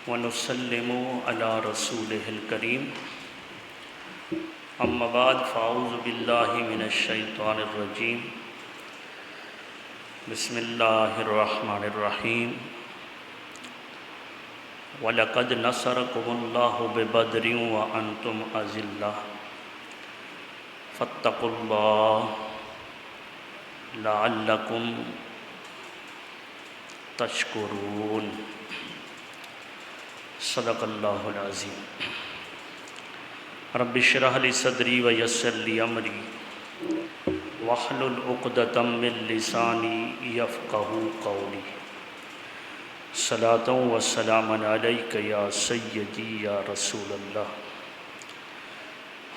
ونسلم علی رسولہ الکریم اما بعد فاعوذ باللہ من الشیطان الرجیم بسم اللہ الرحمن الرحیم وَلَقَدْ نَصَرَكُمُ اللَّهُ بِبَدْرٍ وَأَنْتُمْ أَذِلَّةٌ فَاتَّقُوا اللَّهَ لَعَلَّكُمْ تَشْكُرُونَ صدق اللہ العظیم۔ رب اشرح لی صدری ویسر لی امری واحلل عقدۃ من لسانی یفقہوا قولی۔ صلاۃ و سلام علیک یا سیدی یا رسول اللہ۔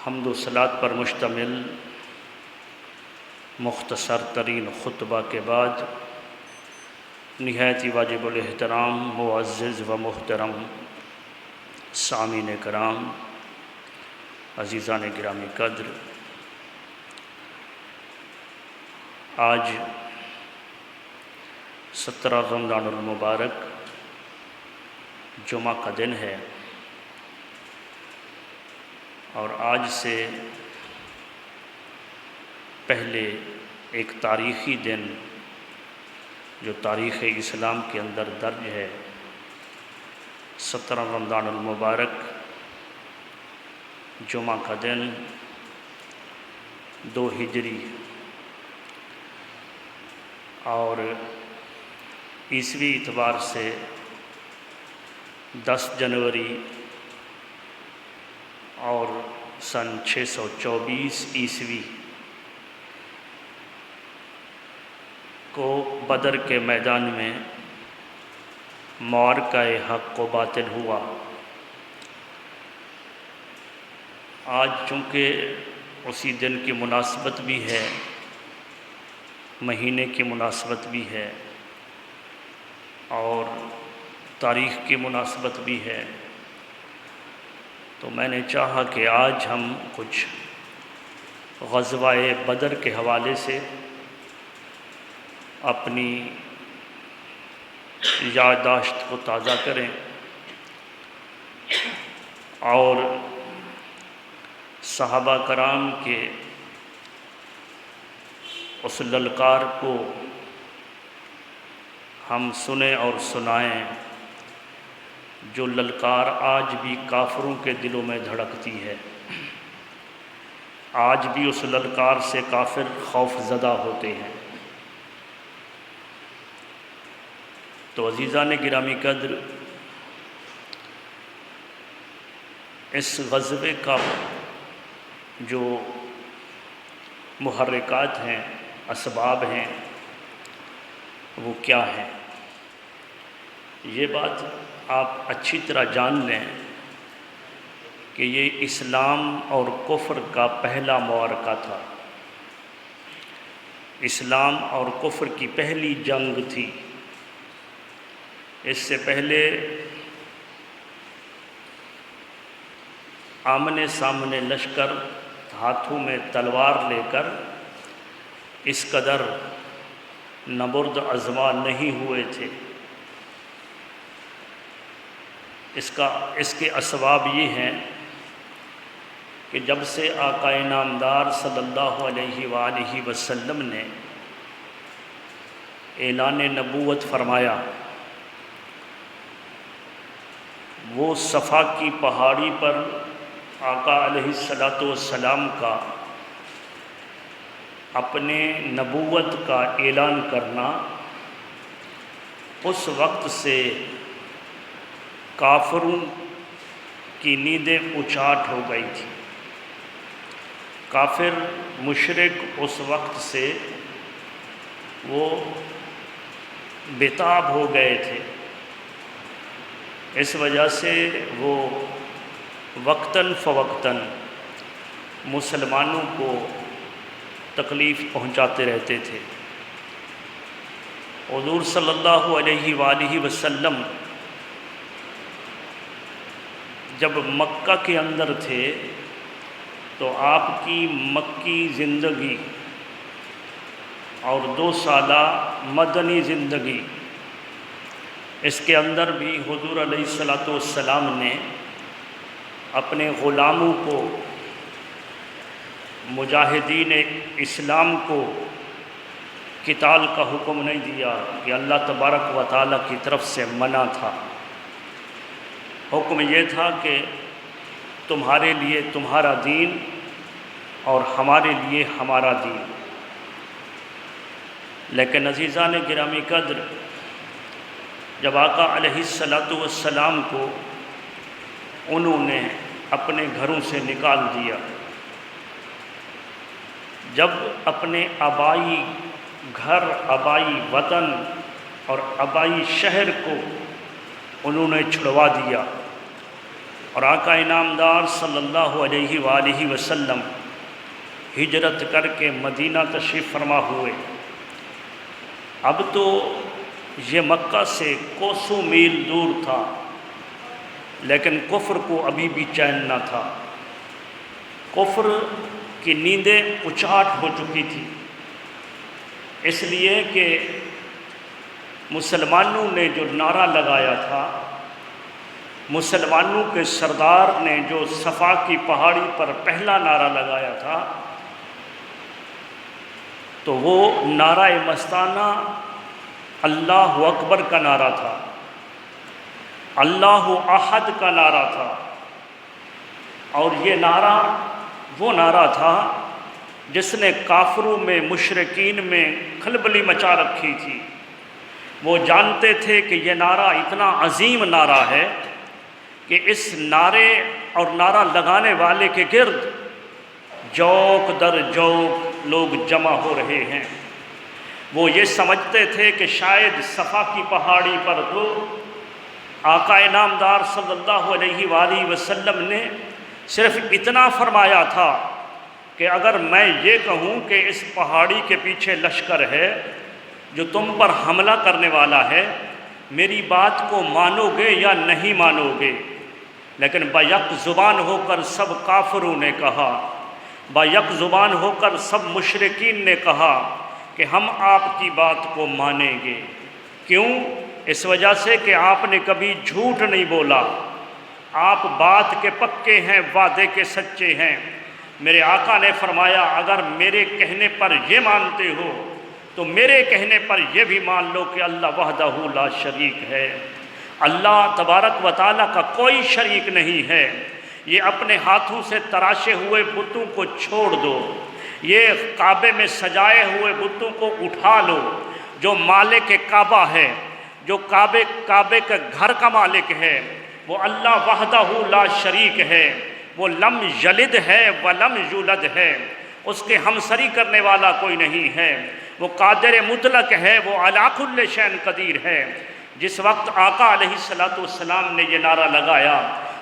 حمد و صلاۃ پر مشتمل مختصر ترین خطبہ کے بعد نہایت ہی واجب الاحترام معزز و محترم سامعین کرام، عزیزان گرامی قدر، آج 17 رمضان المبارک جمعہ کا دن ہے، اور آج سے پہلے ایک تاریخی دن جو تاریخ اسلام کے اندر درج ہے، 17 رمضان المبارک جمعہ کا دن 2 ہجری اور عیسوی اعتبار سے 10 جنوری اور سن 624 عیسوی کو بدر کے میدان میں معرکہ حق و باطل ہوا۔ آج چونکہ اسی دن کی مناسبت بھی ہے، مہینے کی مناسبت بھی ہے اور تاریخ کی مناسبت بھی ہے، تو میں نے چاہا کہ آج ہم کچھ غزوہ بدر کے حوالے سے اپنی یادداشت کو تازہ کریں اور صحابہ کرام کے اس للکار کو ہم سنیں اور سنائیں جو للکار آج بھی کافروں کے دلوں میں دھڑکتی ہے۔ آج بھی اس للکار سے کافر خوف زدہ ہوتے ہیں۔ تو عزیزان گرامی قدر، اس غزوے کا جو محرکات ہیں، اسباب ہیں، وہ کیا ہیں؟ یہ بات آپ اچھی طرح جان لیں کہ یہ اسلام اور کفر کا پہلا معرکہ تھا، اسلام اور کفر کی پہلی جنگ تھی۔ اس سے پہلے آمنے سامنے لشکر ہاتھوں میں تلوار لے کر اس قدر نبرد آزما نہیں ہوئے تھے۔ اس کے اسباب یہ ہیں کہ جب سے آقا نامدار صلی اللہ علیہ وآلہ وسلم نے اعلان نبوت فرمایا، وہ صفا کی پہاڑی پر آقا علیہ السلام کا اپنے نبوت کا اعلان کرنا، اس وقت سے کافروں کی نیندیں اچاٹ ہو گئی تھی۔ کافر مشرک اس وقت سے وہ بےتاب ہو گئے تھے، اس وجہ سے وہ وقتاً فوقتاً مسلمانوں کو تکلیف پہنچاتے رہتے تھے۔ حضور صلی اللہ علیہ وآلہ وسلم جب مکہ کے اندر تھے تو آپ کی مکی زندگی اور 2 سالہ مدنی زندگی اس کے اندر بھی حضور علیہ الصلوۃ والسلام نے اپنے غلاموں کو، مجاہدین اسلام کو قتال کا حکم نہیں دیا، کہ اللہ تبارک و تعالیٰ کی طرف سے منع تھا۔ حکم یہ تھا کہ تمہارے لیے تمہارا دین اور ہمارے لیے ہمارا دین۔ لیکن عزیزان گرامی قدر، جب آقا علیہ الصلوۃ والسلام کو انہوں نے اپنے گھروں سے نکال دیا، جب اپنے آبائی گھر، آبائی وطن اور آبائی شہر کو انہوں نے چھڑوا دیا، اور آقا انعامدار صلی اللہ علیہ وآلہ وسلم ہجرت کر کے مدینہ تشریف فرما ہوئے، اب تو یہ مکہ سے کوسوں میل دور تھا، لیکن کفر کو ابھی بھی چین نہ تھا۔ کفر کی نیندیں اچاٹ ہو چکی تھی، اس لیے کہ مسلمانوں نے جو نعرہ لگایا تھا، مسلمانوں کے سردار نے جو صفا کی پہاڑی پر پہلا نعرہ لگایا تھا، تو وہ نعرہ مستانہ اللہ اکبر کا نعرہ تھا، اللہ احد کا نعرہ تھا، اور یہ نعرہ وہ نعرہ تھا جس نے کافروں میں، مشرکین میں کھلبلی مچا رکھی تھی۔ وہ جانتے تھے کہ یہ نعرہ اتنا عظیم نعرہ ہے کہ اس نعرے اور نعرہ لگانے والے کے گرد جوک در جوک لوگ جمع ہو رہے ہیں۔ وہ یہ سمجھتے تھے کہ شاید صفا کی پہاڑی پر تو آقا انعامدار صلی اللہ علیہ وآلہ وسلم نے صرف اتنا فرمایا تھا کہ اگر میں یہ کہوں کہ اس پہاڑی کے پیچھے لشکر ہے جو تم پر حملہ کرنے والا ہے، میری بات کو مانو گے یا نہیں مانو گے؟ لیکن بیک زبان ہو کر سب کافروں نے کہا، بیک زبان ہو کر سب مشرکین نے کہا کہ ہم آپ کی بات کو مانیں گے۔ کیوں؟ اس وجہ سے کہ آپ نے کبھی جھوٹ نہیں بولا، آپ بات کے پکے ہیں، وعدے کے سچے ہیں۔ میرے آقا نے فرمایا اگر میرے کہنے پر یہ مانتے ہو تو میرے کہنے پر یہ بھی مان لو کہ اللہ وحدہ لا شریک ہے، اللہ تبارک و تعالیٰ کا کوئی شریک نہیں ہے۔ یہ اپنے ہاتھوں سے تراشے ہوئے بتوں کو چھوڑ دو، یہ کعبے میں سجائے ہوئے بتوں کو اٹھا لو۔ جو مالک کعبہ ہے، جو کعبے کے گھر کا مالک ہے، وہ اللہ وحدہ لا شریک ہے، وہ لم یلد ہے ولم یولد ہے، اس کے ہمسری کرنے والا کوئی نہیں ہے، وہ قادر مطلق ہے، وہ علی کل شیء قدیر ہے۔ جس وقت آقا علیہ الصلوۃ والسلام نے یہ نعرہ لگایا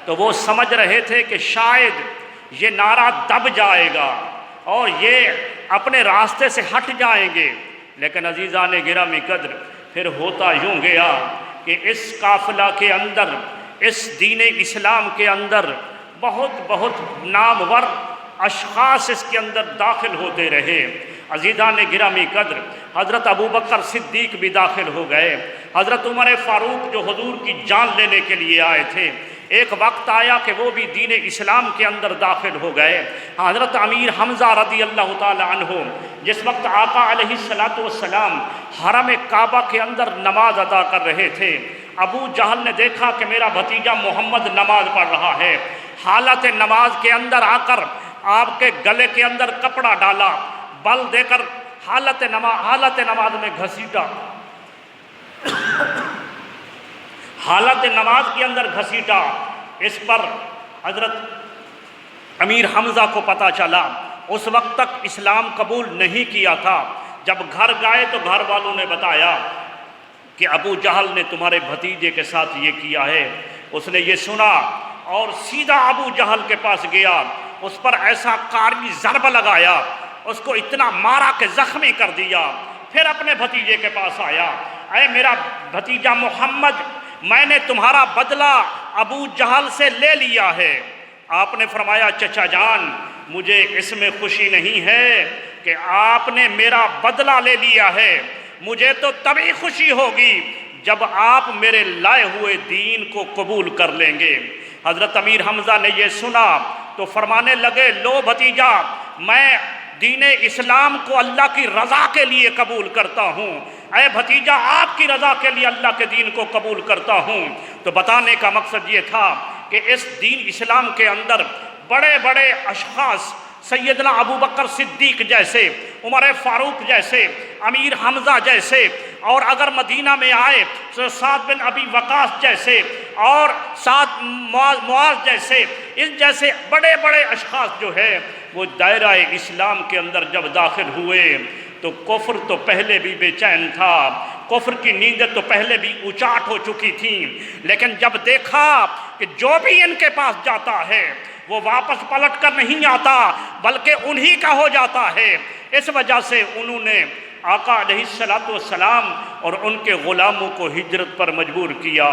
تو وہ سمجھ رہے تھے کہ شاید یہ نعرہ دب جائے گا اور یہ اپنے راستے سے ہٹ جائیں گے، لیکن عزیزان گرامی قدر پھر ہوتا یوں گیا کہ اس قافلہ کے اندر، اس دین اسلام کے اندر بہت نامور اشخاص اس کے اندر داخل ہوتے رہے۔ عزیزان گرامی قدر حضرت ابوبکر صدیق بھی داخل ہو گئے، حضرت عمر فاروق جو حضور کی جان لینے کے لیے آئے تھے، ایک وقت آیا کہ وہ بھی دین اسلام کے اندر داخل ہو گئے۔ حضرت امیر حمزہ رضی اللہ تعالی عنہ جس وقت آقا علیہ الصلوۃ والسلام حرم کعبہ کے اندر نماز ادا کر رہے تھے، ابو جہل نے دیکھا کہ میرا بھتیجا محمد نماز پڑھ رہا ہے، حالت نماز کے اندر آ کر آپ کے گلے کے اندر کپڑا ڈالا، بل دے کر حالت نماز میں گھسیٹا، حالت نماز کے اندر گھسیٹا۔ اس پر حضرت امیر حمزہ کو پتہ چلا، اس وقت تک اسلام قبول نہیں کیا تھا۔ جب گھر گئے تو گھر والوں نے بتایا کہ ابو جہل نے تمہارے بھتیجے کے ساتھ یہ کیا ہے۔ اس نے یہ سنا اور سیدھا ابو جہل کے پاس گیا، اس پر ایسا کاری ضرب لگایا، اس کو اتنا مارا کہ زخمی کر دیا۔ پھر اپنے بھتیجے کے پاس آیا، اے میرا بھتیجا محمد، میں نے تمہارا بدلہ ابو جہل سے لے لیا ہے۔ آپ نے فرمایا چچا جان، مجھے اس میں خوشی نہیں ہے کہ آپ نے میرا بدلہ لے لیا ہے، مجھے تو تبھی خوشی ہوگی جب آپ میرے لائے ہوئے دین کو قبول کر لیں گے۔ حضرت امیر حمزہ نے یہ سنا تو فرمانے لگے، لو بھتیجا، میں دین اسلام کو اللہ کی رضا کے لیے قبول کرتا ہوں، اے بھتیجا آپ کی رضا کے لیے اللہ کے دین کو قبول کرتا ہوں۔ تو بتانے کا مقصد یہ تھا کہ اس دین اسلام کے اندر بڑے بڑے اشخاص، سیدنا ابو بکر صدیق جیسے، عمر فاروق جیسے، امیر حمزہ جیسے، اور اگر مدینہ میں آئے تو سعد بن ابی وقاص جیسے، اور سعد معاذ جیسے، اس جیسے بڑے بڑے اشخاص جو ہے وہ دائرہ اسلام کے اندر جب داخل ہوئے تو کفر تو پہلے بھی بے چین تھا، کفر کی نیندیں تو پہلے بھی اچاٹ ہو چکی تھیں، لیکن جب دیکھا کہ جو بھی ان کے پاس جاتا ہے وہ واپس پلٹ کر نہیں آتا بلکہ انہی کا ہو جاتا ہے، اس وجہ سے انہوں نے آقا علیہ السلام اور ان کے غلاموں کو ہجرت پر مجبور کیا۔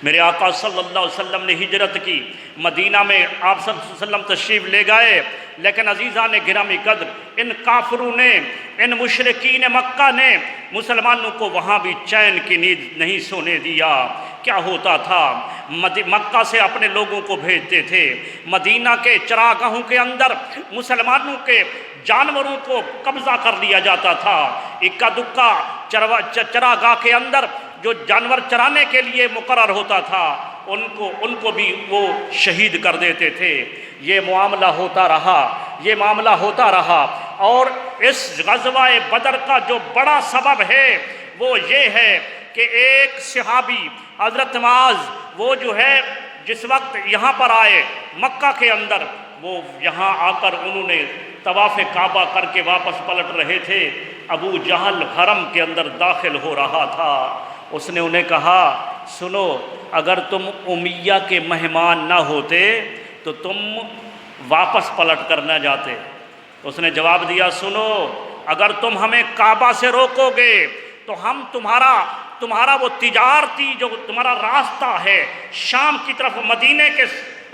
میرے آقا صلی اللہ علیہ وسلم نے ہجرت کی، مدینہ میں آپ صلی اللہ علیہ وسلم تشریف لے گئے، لیکن عزیزان گرامی قدر، ان کافروں نے، ان مشرکین مکہ نے مسلمانوں کو وہاں بھی چین کی نیند نہیں سونے دیا۔ کیا ہوتا تھا؟ مکہ سے اپنے لوگوں کو بھیجتے تھے، مدینہ کے چراگاہوں کے اندر مسلمانوں کے جانوروں کو قبضہ کر لیا جاتا تھا، اکا دکا چراگاہ کے اندر جو جانور چرانے کے لیے مقرر ہوتا تھا ان کو بھی وہ شہید کر دیتے تھے۔ یہ معاملہ ہوتا رہا، یہ معاملہ ہوتا رہا، اور اس غزوہ بدر کا جو بڑا سبب ہے وہ یہ ہے کہ ایک صحابی حضرت معاذ، وہ جو ہے جس وقت یہاں پر آئے مکہ کے اندر، وہ یہاں آ کر انہوں نے طواف کعبہ کر کے واپس پلٹ رہے تھے، ابو جہل حرم کے اندر داخل ہو رہا تھا۔ اس نے انہیں کہا، سنو، اگر تم امیہ کے مہمان نہ ہوتے تو تم واپس پلٹ کر نہ جاتے۔ اس نے جواب دیا، سنو، اگر تم ہمیں کعبہ سے روکو گے تو ہم تمہارا وہ تجارتی جو تمہارا راستہ ہے شام کی طرف مدینے کے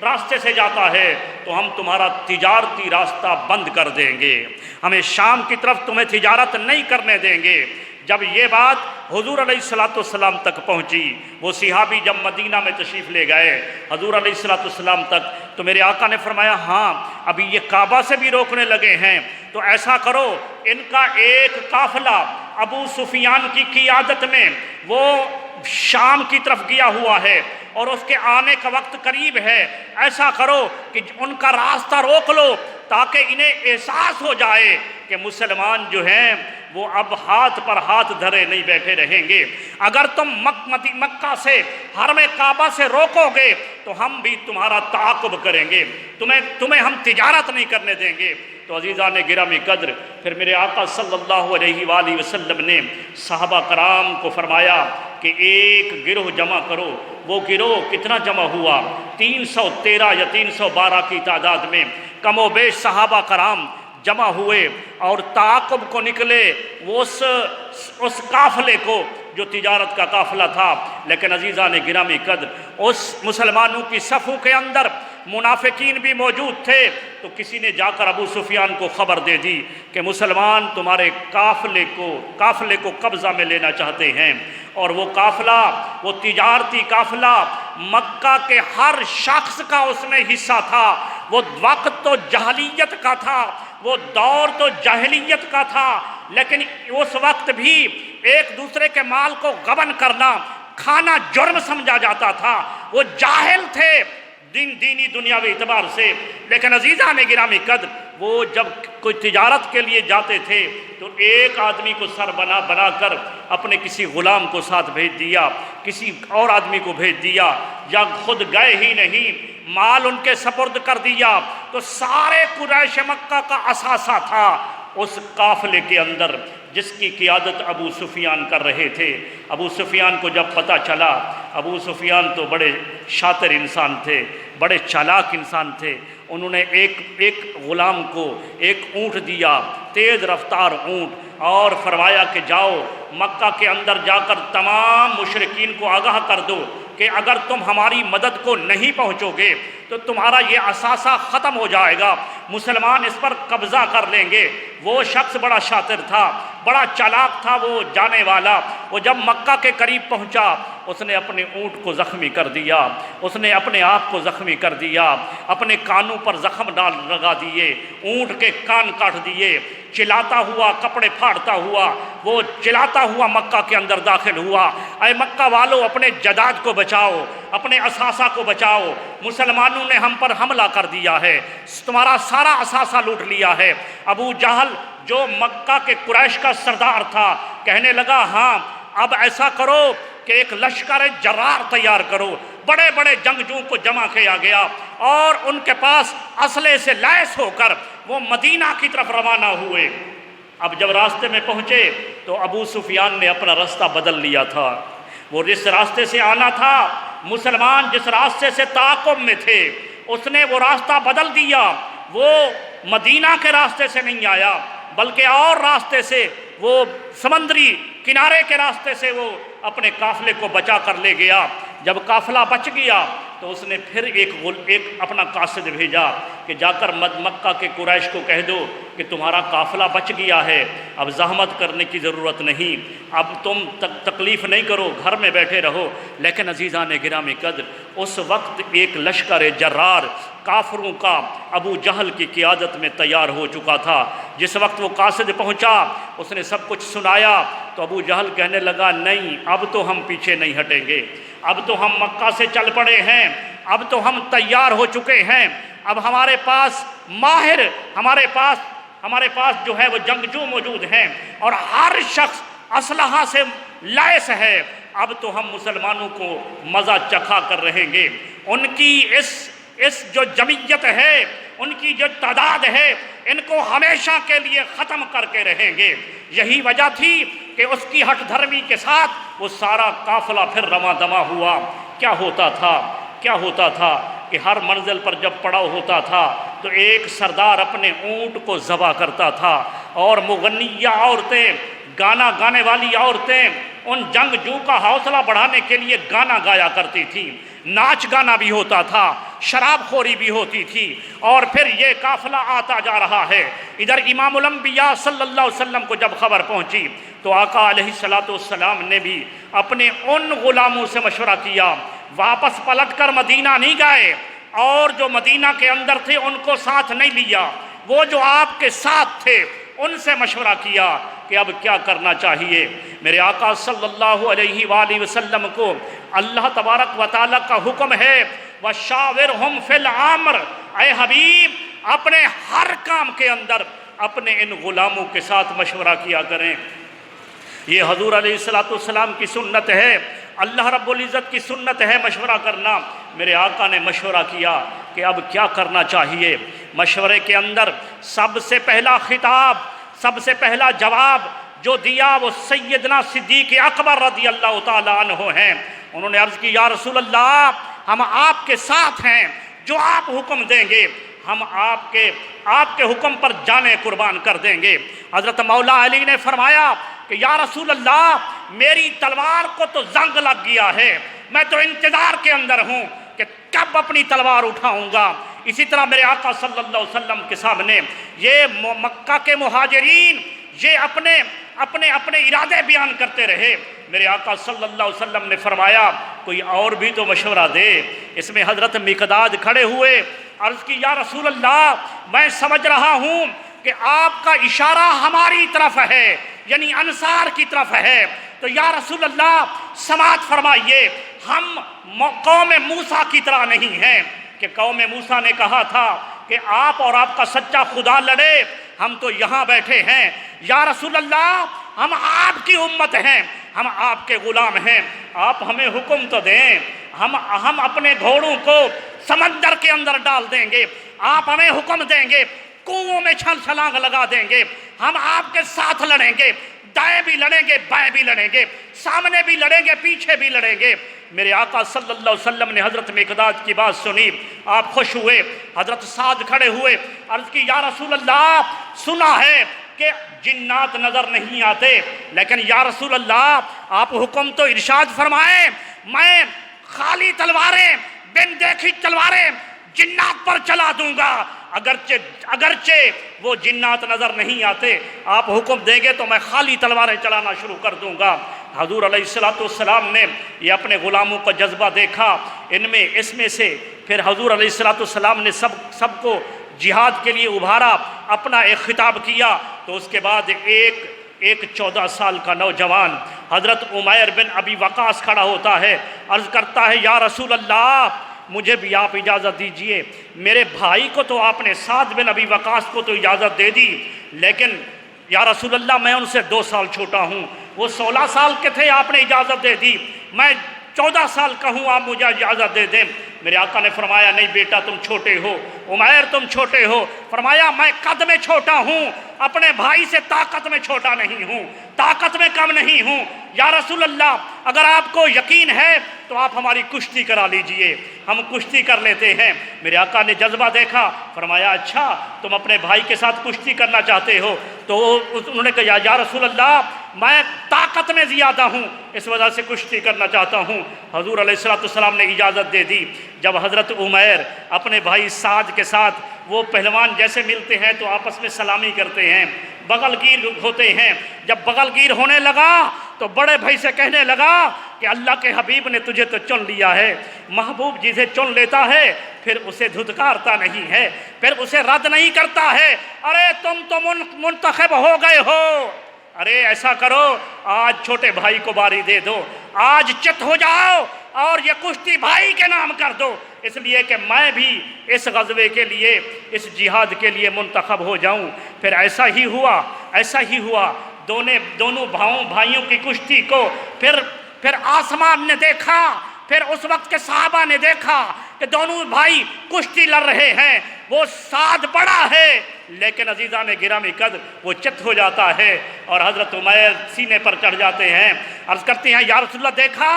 راستے سے جاتا ہے تو ہم تمہارا تجارتی راستہ بند کر دیں گے، ہمیں شام کی طرف تمہیں تجارت نہیں کرنے دیں گے۔ جب یہ بات حضور علیہ السلام تک پہنچی، وہ صحابی جب مدینہ میں تشریف لے گئے حضور علیہ السلام تک، تو میرے آقا نے فرمایا، ہاں ابھی یہ کعبہ سے بھی روکنے لگے ہیں، تو ایسا کرو، ان کا ایک قافلہ ابو سفیان کی قیادت میں وہ شام کی طرف گیا ہوا ہے اور اس کے آنے کا وقت قریب ہے، ایسا کرو کہ ان کا راستہ روک لو تاکہ انہیں احساس ہو جائے کہ مسلمان جو ہیں وہ اب ہاتھ پر ہاتھ دھرے نہیں بیٹھے رہیں گے۔ اگر تم مکہ سے حرم کعبہ سے روکو گے تو ہم بھی تمہارا تعاقب کریں گے، تمہیں ہم تجارت نہیں کرنے دیں گے۔ تو عزیزان گرامی قدر، پھر میرے آقا صلی اللہ علیہ وآلہ وسلم نے صحابہ کرام کو فرمایا کہ ایک گروہ جمع کرو۔ وہ گروہ کتنا جمع ہوا؟ 313 یا 312 کی تعداد میں کم و بیش صحابہ کرام جمع ہوئے اور تعاقب کو نکلے اس قافلے کو جو تجارت کا قافلہ تھا۔ لیکن عزیزان گرامی قدر، اس مسلمانوں کی صفوں کے اندر منافقین بھی موجود تھے، تو کسی نے جا کر ابو سفیان کو خبر دے دی کہ مسلمان تمہارے قافلے کو قبضہ میں لینا چاہتے ہیں، اور وہ قافلہ، وہ تجارتی قافلہ مکہ کے ہر شخص کا اس میں حصہ تھا۔ وہ وقت تو جاہلیت کا تھا، وہ دور تو جاہلیت کا تھا، لیکن اس وقت بھی ایک دوسرے کے مال کو غبن کرنا، کھانا جرم سمجھا جاتا تھا۔ وہ جاہل تھے دینی دنیاوی اعتبار سے، لیکن عزیزان گرامی قدر، وہ جب کوئی تجارت کے لیے جاتے تھے تو ایک آدمی کو سر بنا کر اپنے کسی غلام کو ساتھ بھیج دیا، کسی اور آدمی کو بھیج دیا، یا خود گئے ہی نہیں، مال ان کے سپرد کر دیا۔ تو سارے قریش مکہ کا اثاثہ تھا اس قافلے کے اندر، جس کی قیادت ابو سفیان کر رہے تھے۔ ابو سفیان کو جب پتہ چلا، ابو سفیان تو بڑے شاطر انسان تھے، بڑے چالاک انسان تھے، انہوں نے ایک غلام کو ایک اونٹ دیا، تیز رفتار اونٹ، اور فرمایا کہ جاؤ مکہ کے اندر جا کر تمام مشرکین کو آگاہ کر دو کہ اگر تم ہماری مدد کو نہیں پہنچو گے تو تمہارا یہ اثاثہ ختم ہو جائے گا، مسلمان اس پر قبضہ کر لیں گے۔ وہ شخص بڑا شاطر تھا، بڑا چالاک تھا وہ جانے والا، وہ جب مکہ کے قریب پہنچا اس نے اپنے اونٹ کو زخمی کر دیا، اس نے اپنے آپ کو زخمی کر دیا، اپنے کانوں پر زخم لگا دیے، اونٹ کے کان کاٹ دیے، چلاتا ہوا کپڑے پھاڑتا ہوا وہ چلاتا ہوا مکہ کے اندر داخل ہوا۔ اے مکہ والو، اپنے جداد کو بچاؤ، اپنے اثاثہ کو بچاؤ، مسلمانوں نے ہم پر حملہ کر دیا ہے، تمہارا سارا اثاثہ لوٹ لیا ہے۔ ابو جہل جو مکہ کے قریش کا سردار تھا کہنے لگا ہاں اب ایسا کرو کہ ایک لشکر جرار تیار کرو۔ بڑے بڑے جنگجوؤں کو جمع کیا گیا اور ان کے پاس اسلحے سے لیس ہو کر وہ مدینہ کی طرف روانہ ہوئے۔ اب جب راستے میں پہنچے تو ابو سفیان نے اپنا راستہ بدل لیا تھا، وہ جس راستے سے آنا تھا، مسلمان جس راستے سے تعاقب میں تھے، اس نے وہ راستہ بدل دیا، وہ مدینہ کے راستے سے نہیں آیا بلکہ اور راستے سے، وہ سمندری کنارے کے راستے سے وہ اپنے قافلے کو بچا کر لے گیا۔ جب قافلہ بچ گیا تو اس نے پھر ایک اپنا قاصد بھیجا کہ جا کر مکہ کے قریش کو کہہ دو کہ تمہارا قافلہ بچ گیا ہے، اب زحمت کرنے کی ضرورت نہیں، اب تم تکلیف نہیں کرو، گھر میں بیٹھے رہو۔ لیکن عزیزان گرامی قدر، اس وقت ایک لشکر جرار کافروں کا ابو جہل کی قیادت میں تیار ہو چکا تھا۔ جس وقت وہ قاصد پہنچا اس نے سب کچھ سنایا تو ابو جہل کہنے لگا نہیں، اب تو ہم پیچھے نہیں ہٹیں گے، اب تو ہم مکہ سے چل پڑے ہیں، اب تو ہم تیار ہو چکے ہیں، اب ہمارے پاس ماہر، ہمارے پاس جو ہے وہ جنگجو موجود ہیں اور ہر شخص اسلحہ سے لیس ہے، اب تو ہم مسلمانوں کو مزہ چکھا کر رہیں گے۔ ان کی اس جو جمعیت ہے، ان کی جو تعداد ہے، ان کو ہمیشہ کے لیے ختم کر کے رہیں گے۔ یہی وجہ تھی کہ اس کی ہٹ دھرمی کے ساتھ وہ سارا قافلہ پھر رواں دواں ہوا۔ کیا ہوتا تھا کہ ہر منزل پر جب پڑاؤ ہوتا تھا تو ایک سردار اپنے اونٹ کو ذبح کرتا تھا اور مغنیہ عورتیں، گانا گانے والی عورتیں ان جنگجو کا حوصلہ بڑھانے کے لیے گانا گایا کرتی تھیں، ناچ گانا بھی ہوتا تھا، شراب خوری بھی ہوتی تھی، اور پھر یہ قافلہ آتا جا رہا ہے۔ ادھر امام الانبیاء صلی اللہ علیہ وسلم کو جب خبر پہنچی تو آقا علیہ السلام نے بھی اپنے ان غلاموں سے مشورہ کیا، واپس پلٹ کر مدینہ نہیں گئے، اور جو مدینہ کے اندر تھے ان کو ساتھ نہیں لیا، وہ جو آپ کے ساتھ تھے ان سے مشورہ کیا کہ اب کیا کرنا چاہیے۔ میرے آقا صلی اللہ علیہ وآلہ وسلم کو اللہ تبارک و تعالیٰ کا حکم ہے وَشَاوِرْهُمْ فِي الْأَمْرِ، اے حبیب اپنے ہر کام کے اندر اپنے ان غلاموں کے ساتھ مشورہ کیا کریں۔ یہ حضور علیہ السلام کی سنت ہے، اللہ رب العزت کی سنت ہے مشورہ کرنا۔ میرے آقا نے مشورہ کیا کہ اب کیا کرنا چاہیے۔ مشورے کے اندر سب سے پہلا خطاب، سب سے پہلا جواب جو دیا وہ سیدنا صدیق اکبر رضی اللہ تعالیٰ عنہ ہیں۔ انہوں نے عرض کی یا رسول اللہ ہم آپ کے ساتھ ہیں، جو آپ حکم دیں گے ہم آپ کے حکم پر جانیں قربان کر دیں گے۔ حضرت مولا علی نے فرمایا کہ یا رسول اللہ میری تلوار کو تو زنگ لگ گیا ہے، میں تو انتظار کے اندر ہوں کہ کب اپنی تلوار اٹھاؤں گا۔ اسی طرح میرے آقا صلی اللہ علیہ وسلم کے سامنے یہ مکہ کے مہاجرین یہ اپنے ارادے بیان کرتے رہے۔ میرے آقا صلی اللہ علیہ وسلم نے فرمایا کوئی اور بھی تو مشورہ دے۔ اس میں حضرت مقداد کھڑے ہوئے، عرض کی یا رسول اللہ میں سمجھ رہا ہوں کہ آپ کا اشارہ ہماری طرف ہے، یعنی انصار کی طرف ہے، تو یا رسول اللہ سماعت فرمائیے، ہم قوم موسیٰ کی طرح نہیں ہیں کہ قوم موسیٰ نے کہا تھا کہ آپ اور آپ کا سچا خدا لڑے، ہم تو یہاں بیٹھے ہیں۔ یا رسول اللہ ہم آپ کی امت ہیں، ہم آپ کے غلام ہیں، آپ ہمیں حکم تو دیں، ہم اپنے گھوڑوں کو سمندر کے اندر ڈال دیں گے، آپ ہمیں حکم دیں گے کنووں میں چھلانگ لگا دیں گے، ہم آپ کے ساتھ لڑیں گے، دائیں بھی لڑیں گے بائیں بھی لڑیں گے، سامنے بھی لڑیں گے پیچھے بھی لڑیں گے۔ میرے آقا صلی اللہ علیہ وسلم نے حضرت مقداد کی بات سنی، آپ خوش ہوئے۔ حضرت سعد کھڑے ہوئے، عرض کی یا رسول اللہ سنا ہے کہ جنات نظر نہیں آتے، لیکن یا رسول اللہ آپ حکم تو ارشاد فرمائیں، میں خالی تلواریں بن دیکھی تلواریں جنات پر چلا دوں گا، اگرچہ وہ جنات نظر نہیں آتے، آپ حکم دیں گے تو میں خالی تلواریں چلانا شروع کر دوں گا۔ حضور علیہ السلام نے یہ اپنے غلاموں کا جذبہ دیکھا، اس میں سے پھر حضور علیہ السلام نے سب کو جہاد کے لیے ابھارا، اپنا ایک خطاب کیا۔ تو اس کے بعد ایک 14 سال کا نوجوان حضرت عمیر بن ابی وقاص کھڑا ہوتا ہے، عرض کرتا ہے یا رسول اللہ مجھے بھی آپ اجازت دیجئے، میرے بھائی کو تو آپ نے سعد بن ابی وقاص کو تو اجازت دے دی، لیکن یا رسول اللہ میں ان سے 2 سال چھوٹا ہوں، وہ 16 سال کے تھے آپ نے اجازت دے دی، میں 14 سال کا ہوں آپ مجھے اجازت دے دیں۔ میرے آقا نے فرمایا نہیں بیٹا تم چھوٹے ہو، عمیر تم چھوٹے ہو۔ فرمایا میں قد میں چھوٹا ہوں، اپنے بھائی سے طاقت میں چھوٹا نہیں ہوں، طاقت میں کم نہیں ہوں، یا رسول اللہ اگر آپ کو یقین ہے تو آپ ہماری کشتی کرا لیجئے، ہم کشتی کر لیتے ہیں۔ میرے آقا نے جذبہ دیکھا، فرمایا اچھا تم اپنے بھائی کے ساتھ کشتی کرنا چاہتے ہو؟ تو انہوں نے کہا یا رسول اللہ میں طاقت میں زیادہ ہوں، اس وجہ سے کشتی کرنا چاہتا ہوں۔ حضور علیہ السلام نے اجازت دے دی۔ جب حضرت عمیر اپنے بھائی سعد کے ساتھ، وہ پہلوان جیسے ملتے ہیں تو آپس میں سلامی کرتے ہیں، بغل گیر ہوتے ہیں، جب بغل گیر ہونے لگا تو بڑے بھائی سے کہنے لگا کہ اللہ کے حبیب نے تجھے تو چن لیا ہے، محبوب جسے چن لیتا ہے پھر اسے دھتکارتا نہیں ہے، پھر اسے رد نہیں کرتا ہے۔ ارے تم تو منتخب ہو گئے ہو، ارے ایسا کرو آج چھوٹے بھائی کو باری دے دو، آج چت ہو جاؤ اور یہ کشتی بھائی کے نام کر دو، اس لیے کہ میں بھی اس غزوے کے لیے، اس جہاد کے لیے منتخب ہو جاؤں۔ پھر ایسا ہی ہوا دونوں بھائیوں کی کشتی کو پھر آسمان نے دیکھا، پھر اس وقت کے صحابہ نے دیکھا کہ دونوں بھائی کشتی لڑ رہے ہیں، وہ سعد بڑا ہے لیکن عزیزان گرامی قدر وہ چت ہو جاتا ہے اور حضرت عمیر سینے پر چڑھ جاتے ہیں، عرض کرتے ہیں یا رسول اللہ دیکھا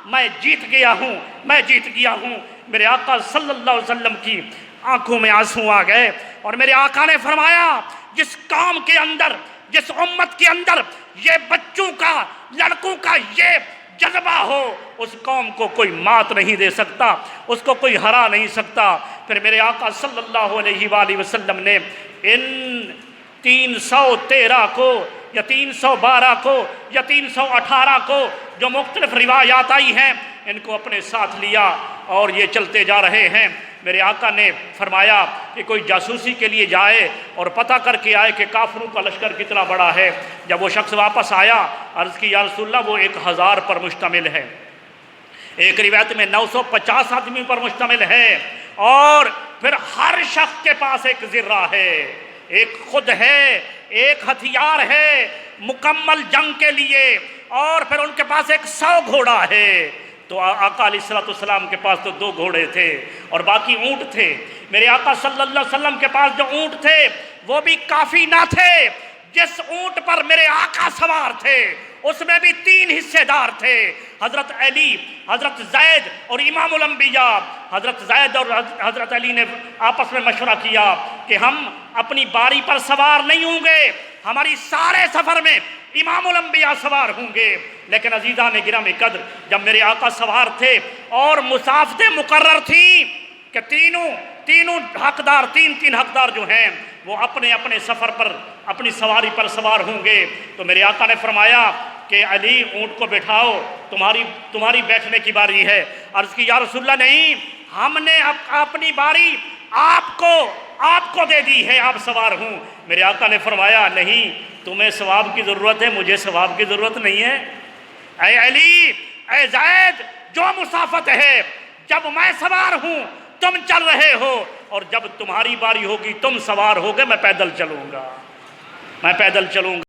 میں جیت گیا ہوں۔ میرے آقا صلی اللہ علیہ وسلم کی آنکھوں میں آنسو آ گئے اور میرے آقا نے فرمایا جس قوم کے اندر، جس امت کے اندر یہ بچوں کا، لڑکوں کا یہ جذبہ ہو، اس قوم کو کوئی مات نہیں دے سکتا، اس کو کوئی ہرا نہیں سکتا۔ پھر میرے آقا صلی اللہ علیہ وآلہ وسلم نے ان 313 کو یا 312 کو یا 318 کو جو مختلف روایات آئی ہیں ان کو اپنے ساتھ لیا اور یہ چلتے جا رہے ہیں۔ میرے آقا نے فرمایا کہ کوئی جاسوسی کے لیے جائے اور پتہ کر کے آئے کہ کافروں کا لشکر کتنا بڑا ہے۔ جب وہ شخص واپس آیا عرض کی یا رسول اللہ وہ 1000 پر مشتمل ہے، ایک روایت میں 950 آدمی پر مشتمل ہے، اور پھر ہر شخص کے پاس ایک ذرہ ہے، ایک خود ہے، ایک ہتھیار ہے مکمل جنگ کے لیے، اور پھر ان کے پاس ایک 100 گھوڑا ہے۔ تو آقا علیہ السلام کے پاس تو 2 گھوڑے تھے اور باقی اونٹ تھے۔ میرے آقا صلی اللہ علیہ وسلم کے پاس جو اونٹ تھے وہ بھی کافی نہ تھے، جس اونٹ پر میرے آقا سوار تھے اس میں بھی 3 حصے دار تھے، حضرت علی، حضرت زید اور امام الانبیاء۔ حضرت زید اور حضرت علی نے آپس میں مشورہ کیا کہ ہم اپنی باری پر سوار نہیں ہوں گے، ہماری سارے سفر میں امام الانبیاء سوار ہوں گے۔ لیکن عزیزان گرامی قدر جب میرے آقا سوار تھے اور مسافتیں مقرر تھیں کہ تینوں حقدار، تین حقدار جو ہیں وہ اپنے اپنے سفر پر، اپنی سواری پر سوار ہوں گے، تو میرے آقا نے فرمایا کہ علی اونٹ کو بٹھاؤ، تمہاری بیٹھنے کی باری ہے۔ عرض کی یا رسول اللہ نہیں، ہم نے اپنی باری آپ کو دے دی ہے، آپ سوار ہوں۔ میرے آقا نے فرمایا نہیں، تمہیں ثواب کی ضرورت ہے، مجھے ثواب کی ضرورت نہیں ہے۔ اے علی، اے زید، جو مسافت ہے، جب میں سوار ہوں تم چل رہے ہو، اور جب تمہاری باری ہوگی تم سوار ہوگے، میں پیدل چلوں گا۔